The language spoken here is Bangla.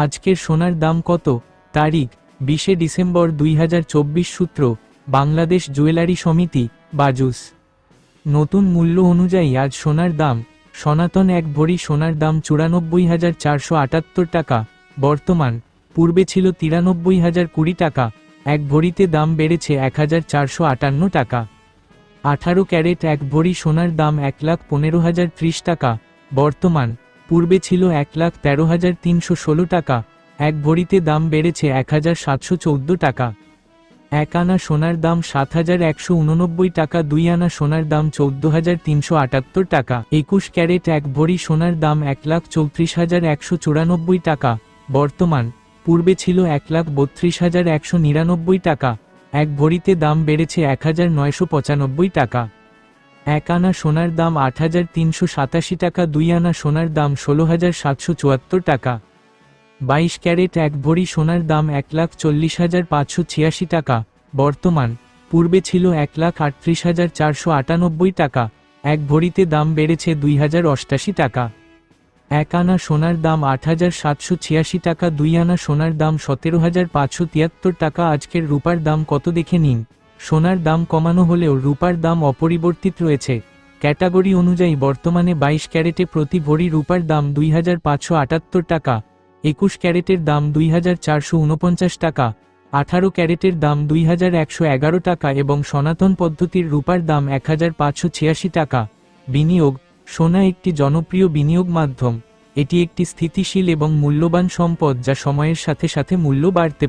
আজকের সোনার দাম কত? তারিখ 20 ডিসেম্বর 2024। সূত্র বাংলাদেশ জুয়েলারি সমিতি, বাজুস। নতুন মূল্য অনুযায়ী আজ সোনার দাম: সনাতন 1 ভরি সোনার দাম 94,478 টাকা বর্তমান, পূর্বে ছিল 93,020 টাকা। 1 ভরিতে দাম বেড়েছে 1,458 টাকা। 18 ক্যারেট 1 ভরি সোনার দাম 1,15,030 টাকা বর্তমান, পূর্বে ছিল 1,13,316 টাকা। 1 ভরিতে দাম বেড়েছে 1,714 টাকা। 1 আনা সোনার দাম 7,189 টাকা। 2 আনা সোনার দাম 14,378 টাকা। 21 ক্যারেট 1 ভরি সোনার দাম 1,34,194 টাকা বর্তমান, পূর্বে ছিল 1,32,199 টাকা। 1 ভরিতে দাম বেড়েছে 1,995 টাকা। 1 আনা সোনার দাম 8,387 টাকা। 2 আনা সোনার দাম 16,774 টাকা। 22 ক্যারেট 1 ভরি সোনার দাম 1,40,586 টাকা বর্তমান, পূর্বে ছিল 1,38,498 টাকা। 1 ভরিতে দাম বেড়েছে 2,088 টাকা। 1 আনা সোনার দাম 8,786 টাকা। 2 আনা সোনার দাম 17,573 টাকা। আজকের রূপার দাম কত দেখে নিন। সোনার দাম কমানো হলেও রূপার দাম অপরিবর্তিত রয়েছে। ক্যাটাগরি অনুযায়ী বর্তমানে 22 ক্যারেটে প্রতি ভরি রূপার দাম 2,578 টাকা, 21 ক্যারেটের দাম 2,449 টাকা, 18 ক্যারেটের দাম 2,111 টাকা এবং সনাতন পদ্ধতির রূপার দাম 1,586 টাকা। বিনিয়োগ: সোনা একটি জনপ্রিয় বিনিয়োগ মাধ্যম। এটি একটি স্থিতিশীল এবং মূল্যবান সম্পদ যা সময়ের সাথে সাথে মূল্য বাড়তে